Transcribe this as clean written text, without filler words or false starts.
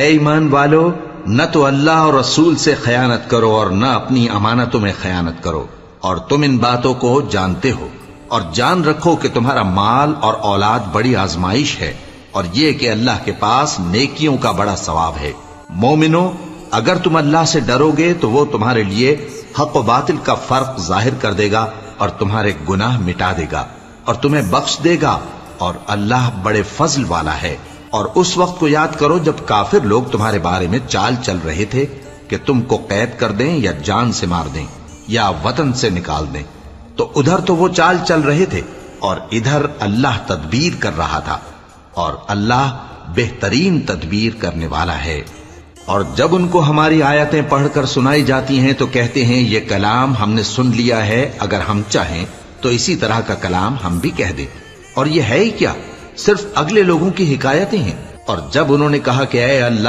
اے ایمان والو، نہ تو اللہ اور رسول سے خیانت کرو اور نہ اپنی امانتوں میں خیانت کرو، اور تم ان باتوں کو جانتے ہو، اور جان رکھو کہ تمہارا مال اور اولاد بڑی آزمائش ہے، اور یہ کہ اللہ کے پاس نیکیوں کا بڑا ثواب ہے۔ مومنو، اگر تم اللہ سے ڈرو گے تو وہ تمہارے لیے حق و باطل کا فرق ظاہر کر دے گا اور تمہارے گناہ مٹا دے گا اور تمہیں بخش دے گا، اور اللہ بڑے فضل والا ہے۔ اور اس وقت کو یاد کرو جب کافر لوگ تمہارے بارے میں چال چل رہے تھے کہ تم کو قید کر دیں یا جان سے مار دیں یا وطن سے نکال دیں، تو ادھر تو وہ چال چل رہے تھے اور ادھر اللہ تدبیر کر رہا تھا، اور اللہ بہترین تدبیر کرنے والا ہے۔ اور جب ان کو ہماری آیتیں پڑھ کر سنائی جاتی ہیں تو کہتے ہیں یہ کلام ہم نے سن لیا ہے، اگر ہم چاہیں تو اسی طرح کا کلام ہم بھی کہہ دیں، اور یہ ہے ہی کیا، صرف اگلے لوگوں کی حکایتیں ہیں۔ اور جب انہوں نے کہا کہ اے اللہ